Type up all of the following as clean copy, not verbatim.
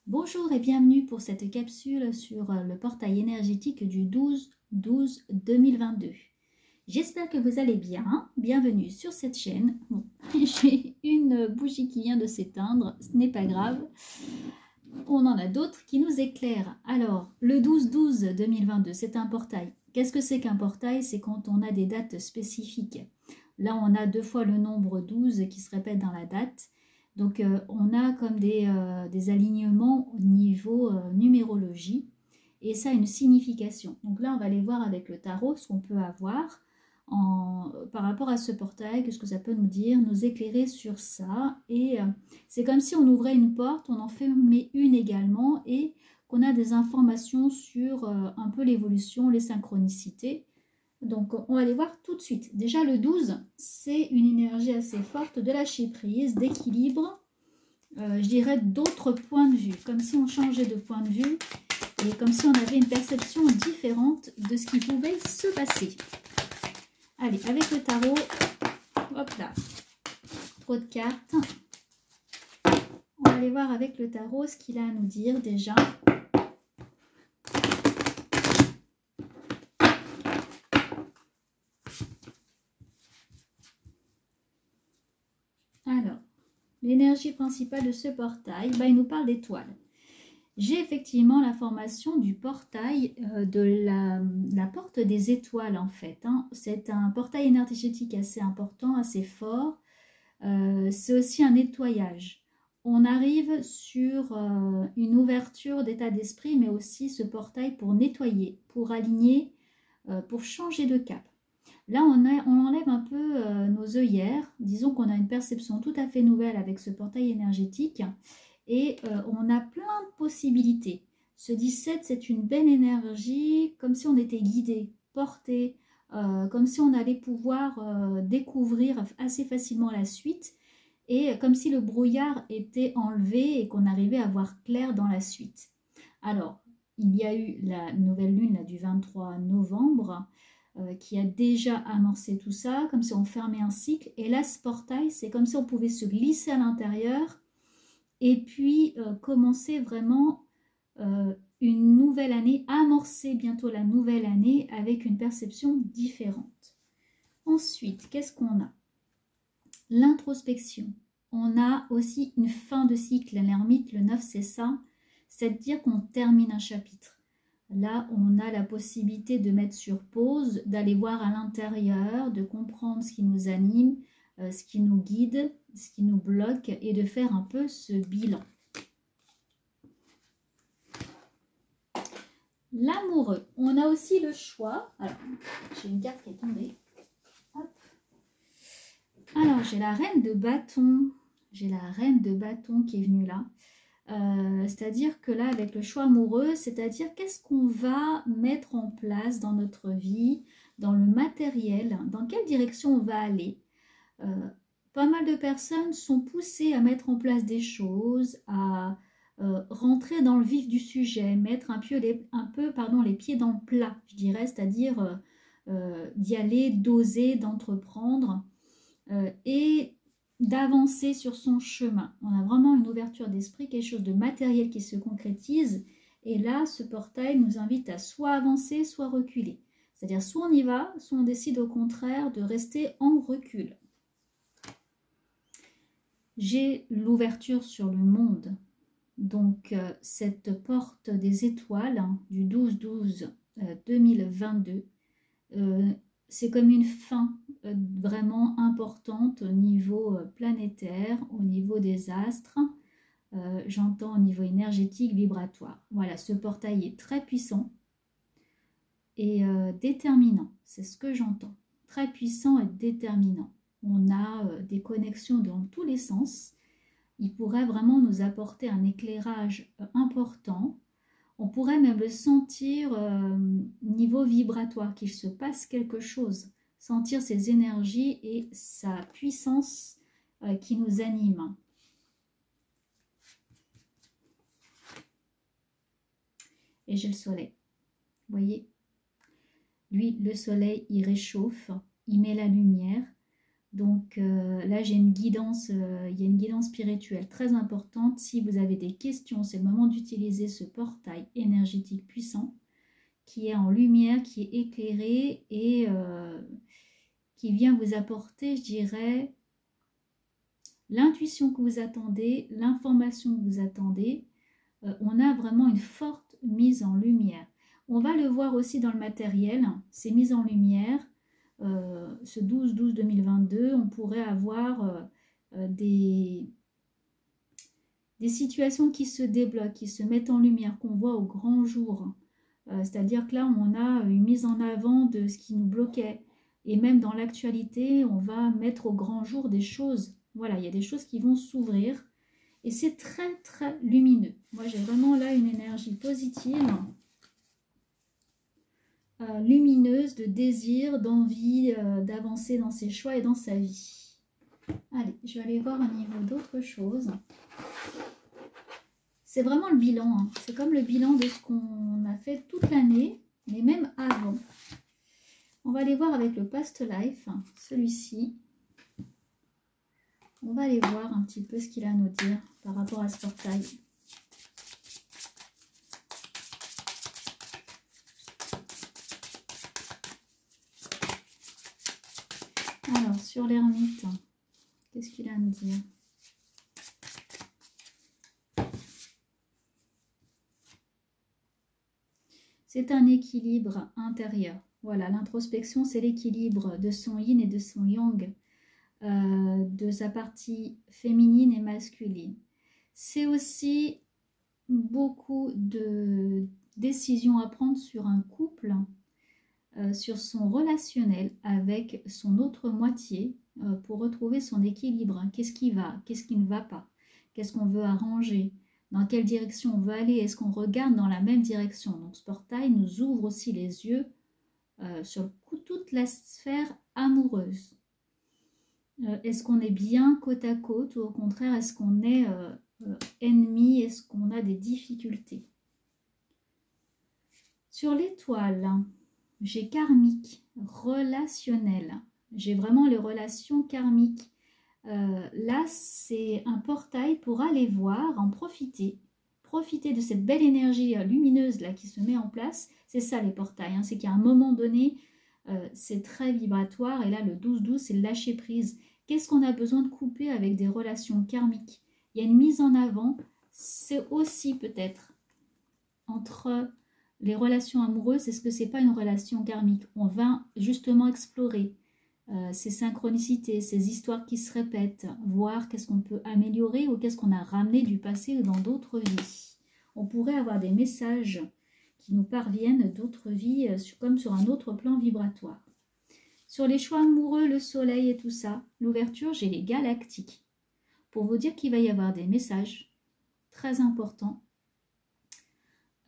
Bonjour et bienvenue pour cette capsule sur le portail énergétique du 12-12-2022. J'espère que vous allez bien. Bienvenue sur cette chaîne. Bon, j'ai une bougie qui vient de s'éteindre, ce n'est pas grave. On en a d'autres qui nous éclairent. Alors, le 12-12-2022, c'est un portail. Qu'est-ce que c'est qu'un portail? C'est quand on a des dates spécifiques. Là, on a 2 fois le nombre 12 qui se répète dans la date. Donc, on a comme des alignements au niveau numérologie. Et ça a une signification. Donc là, on va aller voir avec le tarot ce qu'on peut avoir par rapport à ce portail, qu'est-ce que ça peut nous dire, nous éclairer sur ça. Et c'est comme si on ouvrait une porte, on en fermait une également et qu'on a des informations sur un peu l'évolution, les synchronicités. Donc, on va les voir tout de suite. Déjà, le 12, c'est une énergie assez forte de lâcher prise, d'équilibre, je dirais d'autres points de vue, comme si on changeait de point de vue et comme si on avait une perception différente de ce qui pouvait se passer. Allez, avec le tarot, hop là, trop de cartes. On va aller voir avec le tarot ce qu'il a à nous dire déjà. Alors, l'énergie principale de ce portail, il nous parle d'étoiles. J'ai effectivement l'information du portail de la porte des étoiles en fait. C'est un portail énergétique assez important, assez fort. C'est aussi un nettoyage. On arrive sur une ouverture d'état d'esprit, mais aussi ce portail pour nettoyer, pour aligner, pour changer de cap. Là, on enlève un peu nos œillères. Disons qu'on a une perception tout à fait nouvelle avec ce portail énergétique. Et on a plein de possibilités. Ce 17, c'est une belle énergie, comme si on était guidé, porté, comme si on allait pouvoir découvrir assez facilement la suite, et comme si le brouillard était enlevé et qu'on arrivait à voir clair dans la suite. Alors, il y a eu la nouvelle lune là, du 23 novembre, qui a déjà amorcé tout ça, comme si on fermait un cycle. Et là, ce portail, c'est comme si on pouvait se glisser à l'intérieur et puis commencer vraiment une nouvelle année, amorcer bientôt la nouvelle année avec une perception différente. Ensuite, qu'est-ce qu'on a? L'introspection. On a aussi une fin de cycle. L'ermite, le 9, c'est ça. C'est-à-dire qu'on termine un chapitre. Là, on a la possibilité de mettre sur pause, d'aller voir à l'intérieur, de comprendre ce qui nous anime, ce qui nous guide, ce qui nous bloque et de faire un peu ce bilan. L'amoureux. On a aussi le choix. Alors, j'ai une carte qui est tombée. Hop. Alors, j'ai la reine de bâton. J'ai la reine de bâton qui est venue là. C'est-à-dire que là, avec le choix amoureux, c'est-à-dire qu'est-ce qu'on va mettre en place dans notre vie, dans le matériel, dans quelle direction on va aller. Pas mal de personnes sont poussées à mettre en place des choses, à rentrer dans le vif du sujet, mettre un peu les pieds dans le plat, je dirais, c'est-à-dire d'y aller, d'oser, d'entreprendre et d'avancer sur son chemin. On a vraiment une ouverture d'esprit, quelque chose de matériel qui se concrétise. Et là, ce portail nous invite à soit avancer, soit reculer. C'est-à-dire soit on y va, soit on décide au contraire de rester en recul. J'ai l'ouverture sur le monde. Donc, cette porte des étoiles du 12-12-2022, c'est comme une fin vraiment importante au niveau planétaire, au niveau des astres, j'entends au niveau énergétique, vibratoire. Voilà, ce portail est très puissant et déterminant, c'est ce que j'entends. Très puissant et déterminant. On a des connexions dans tous les sens. Il pourrait vraiment nous apporter un éclairage important. On pourrait même le sentir niveau vibratoire, qu'il se passe quelque chose. Sentir ses énergies et sa puissance qui nous anime. Et j'ai le soleil. Vous voyez? Lui, le soleil, il réchauffe, il met la lumière. Donc là, j'ai une guidance, il y a une guidance spirituelle très importante. Si vous avez des questions, c'est le moment d'utiliser ce portail énergétique puissant qui est en lumière, qui est éclairé et qui vient vous apporter, je dirais, l'intuition que vous attendez, l'information que vous attendez. On a vraiment une forte mise en lumière. On va le voir aussi dans le matériel, ces mises en lumière. Ce 12-12-2022, on pourrait avoir des situations qui se débloquent, qui se mettent en lumière, qu'on voit au grand jour. C'est-à-dire que là, on a une mise en avant de ce qui nous bloquait. Et même dans l'actualité, on va mettre au grand jour des choses. Voilà, il y a des choses qui vont s'ouvrir. Et c'est très, très lumineux. Moi, j'ai vraiment là une énergie positive. Lumineuse, de désir, d'envie d'avancer dans ses choix et dans sa vie. Allez, je vais aller voir au niveau d'autres choses. C'est vraiment le bilan, hein. C'est comme le bilan de ce qu'on a fait toute l'année, mais même avant. On va aller voir avec le Past Life, celui-ci. On va aller voir un petit peu ce qu'il a à nous dire par rapport à ce portail. Alors, sur l'ermite, qu'est-ce qu'il a à nous dire? C'est un équilibre intérieur. Voilà, l'introspection, c'est l'équilibre de son yin et de son yang, de sa partie féminine et masculine. C'est aussi beaucoup de décisions à prendre sur un couple, sur son relationnel avec son autre moitié pour retrouver son équilibre. Qu'est-ce qui va, qu'est-ce qui ne va pas, qu'est-ce qu'on veut arranger, dans quelle direction on veut aller, est-ce qu'on regarde dans la même direction. Donc ce portail nous ouvre aussi les yeux sur toute la sphère amoureuse. Est-ce qu'on est bien côte à côte ou au contraire est-ce qu'on est ennemis, est-ce qu'on a des difficultés? Sur l'étoile, j'ai karmique, relationnel. J'ai vraiment les relations karmiques. Là, c'est un portail pour aller voir, en profiter. Profiter de cette belle énergie lumineuse là qui se met en place. C'est ça les portails, hein. C'est qu'à un moment donné, c'est très vibratoire. Et là, le 12-12, c'est le lâcher prise. Qu'est-ce qu'on a besoin de couper avec des relations karmiques? Il y a une mise en avant. C'est aussi peut-être entre les relations amoureuses, est-ce que c'est pas une relation karmique? On va justement explorer ces synchronicités, ces histoires qui se répètent, voir qu'est-ce qu'on peut améliorer ou qu'est-ce qu'on a ramené du passé ou dans d'autres vies. On pourrait avoir des messages qui nous parviennent d'autres vies, comme sur un autre plan vibratoire. Sur les choix amoureux, le soleil et tout ça, l'ouverture, j'ai les galactiques. Pour vous dire qu'il va y avoir des messages très importants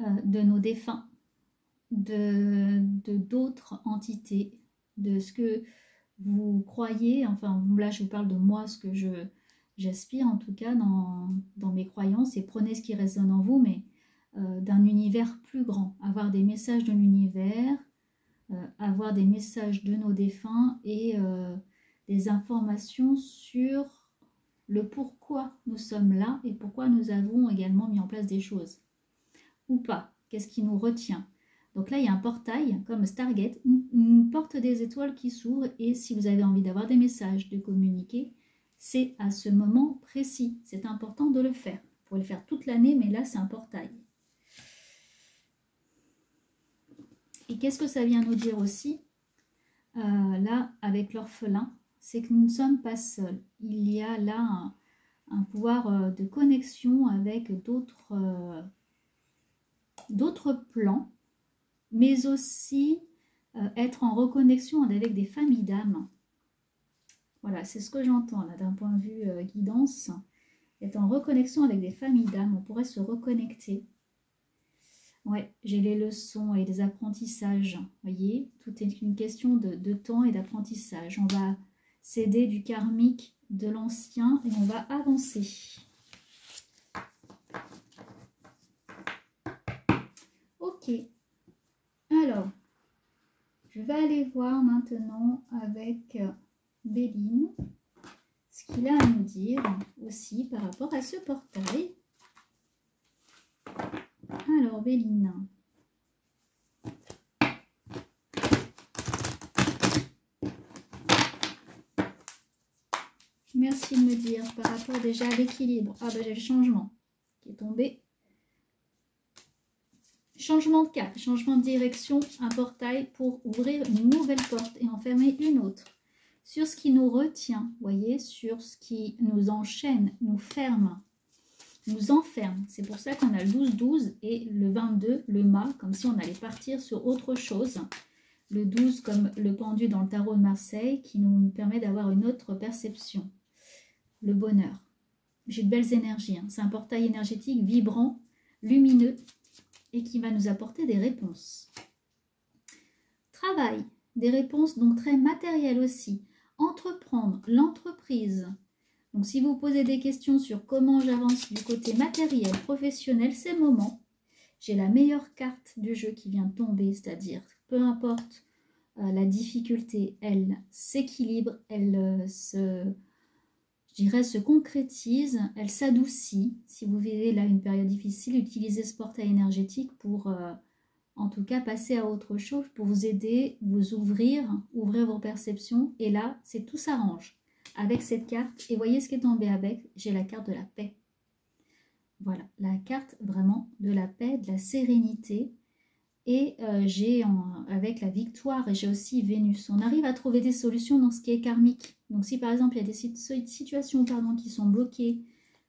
de nos défunts, de d'autres entités, de ce que vous croyez, enfin là je vous parle de moi, ce que j'aspire en tout cas dans mes croyances, et prenez ce qui résonne en vous, mais d'un univers plus grand, avoir des messages de l'univers, avoir des messages de nos défunts et des informations sur le pourquoi nous sommes là et pourquoi nous avons également mis en place des choses. Ou pas, qu'est-ce qui nous retient. Donc là, il y a un portail, comme Stargate, une porte des étoiles qui s'ouvre, et si vous avez envie d'avoir des messages, de communiquer, c'est à ce moment précis. C'est important de le faire. Vous pouvez le faire toute l'année, mais là, c'est un portail. Et qu'est-ce que ça vient nous dire aussi, là, avec l'orphelin, c'est que nous ne sommes pas seuls. Il y a là un pouvoir de connexion avec d'autres plans, mais aussi être en reconnexion avec des familles d'âmes. Voilà, c'est ce que j'entends là d'un point de vue guidance. Être en reconnexion avec des familles d'âmes, on pourrait se reconnecter. Ouais, j'ai les leçons et les apprentissages. Vous voyez, tout est une question de temps et d'apprentissage. On va s'aider du karmique, de l'ancien, et on va avancer. Ok. Alors, je vais aller voir maintenant avec Béline, ce qu'il a à nous dire aussi par rapport à ce portail. Alors, Béline. Merci de me dire par rapport déjà à l'équilibre. Ah ben j'ai le changement qui est tombé. Changement de cap, changement de direction, un portail pour ouvrir une nouvelle porte et en fermer une autre. Sur ce qui nous retient, voyez, sur ce qui nous enchaîne, nous ferme, nous enferme. C'est pour ça qu'on a le 12-12 et le 22, le mât, comme si on allait partir sur autre chose. Le 12 comme le pendu dans le tarot de Marseille qui nous permet d'avoir une autre perception. Le bonheur. J'ai de belles énergies. Hein. C'est un portail énergétique vibrant, lumineux et qui va nous apporter des réponses. Travail. Des réponses donc très matérielles aussi. Entreprendre, l'entreprise. Donc si vous posez des questions sur comment j'avance du côté matériel, professionnel, c'est le moment. J'ai la meilleure carte du jeu qui vient de tomber, c'est-à-dire peu importe la difficulté, elle s'équilibre, elle se concrétise, elle s'adoucit. Si vous vivez là une période difficile, utilisez ce portail énergétique pour en tout cas passer à autre chose, pour vous aider, vous ouvrir vos perceptions. Et là, c'est tout s'arrange avec cette carte. Et voyez ce qui est tombé avec, j'ai la carte de la paix. Voilà, la carte vraiment de la paix, de la sérénité. Et j'ai avec la victoire, et j'ai aussi Vénus. On arrive à trouver des solutions dans ce qui est karmique. Donc si par exemple il y a des situations qui sont bloquées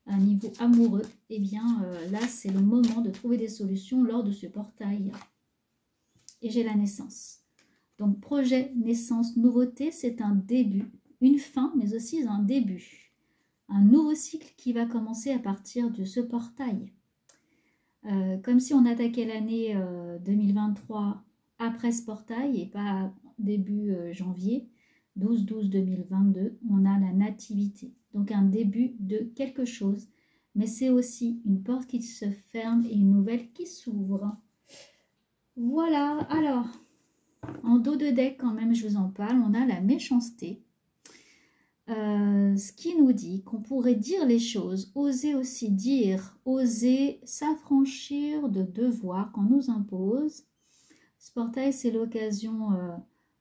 à un niveau amoureux, eh bien là c'est le moment de trouver des solutions lors de ce portail. Et j'ai la naissance. Donc projet, naissance, nouveauté, c'est un début, une fin, mais aussi un début. Un nouveau cycle qui va commencer à partir de ce portail. Comme si on attaquait l'année 2023 après ce portail et pas début janvier, 12-12-2022, on a la nativité. Donc un début de quelque chose, mais c'est aussi une porte qui se ferme et une nouvelle qui s'ouvre. Voilà, alors, en dos de deck quand même, je vous en parle, on a la méchanceté. Ce qui nous dit qu'on pourrait dire les choses, oser aussi dire, oser s'affranchir de devoirs qu'on nous impose. Ce portail, c'est l'occasion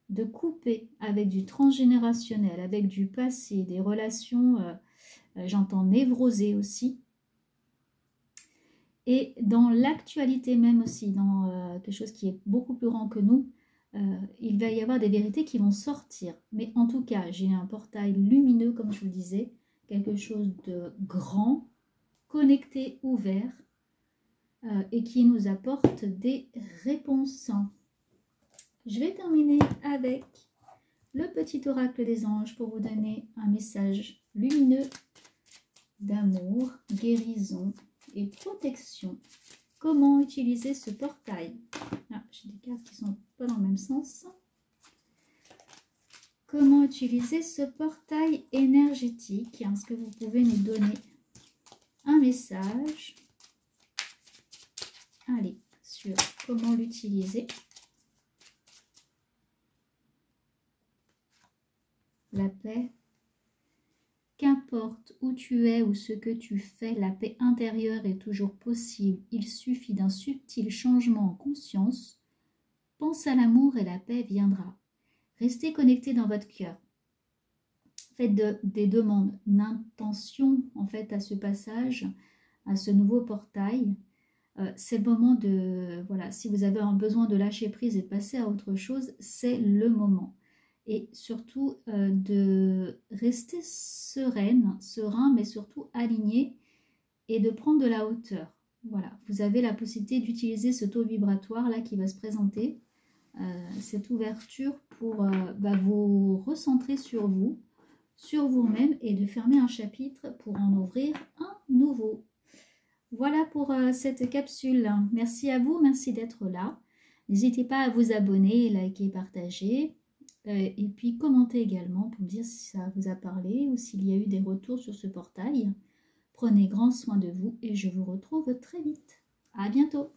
de couper avec du transgénérationnel, avec du passé, des relations, j'entends névrosées aussi. Et dans l'actualité même aussi, dans quelque chose qui est beaucoup plus grand que nous, il va y avoir des vérités qui vont sortir. Mais en tout cas, j'ai un portail lumineux, comme je vous disais, quelque chose de grand, connecté, ouvert, et qui nous apporte des réponses. Je vais terminer avec le petit oracle des anges pour vous donner un message lumineux d'amour, guérison et protection. Comment utiliser ce portail? Ah, j'ai des cartes qui sont pas dans le même sens. Comment utiliser ce portail énergétique? Est-ce que vous pouvez nous donner un message? Allez, sur comment l'utiliser. La paix. Qu'importe où tu es ou ce que tu fais, la paix intérieure est toujours possible. Il suffit d'un subtil changement en conscience. Pense à l'amour et la paix viendra. Restez connecté dans votre cœur. Faites des demandes, une intention en fait à ce passage, à ce nouveau portail. C'est le moment de, voilà, si vous avez un besoin de lâcher prise et de passer à autre chose, c'est le moment. Et surtout de rester serein, mais surtout aligné et de prendre de la hauteur. Voilà, vous avez la possibilité d'utiliser ce taux vibratoire là qui va se présenter, cette ouverture pour vous recentrer sur vous-même et de fermer un chapitre pour en ouvrir un nouveau. Voilà pour cette capsule. Merci à vous, merci d'être là. N'hésitez pas à vous abonner, liker, partager. Et puis commentez également pour me dire si ça vous a parlé ou s'il y a eu des retours sur ce portail. Prenez grand soin de vous et je vous retrouve très vite. À bientôt.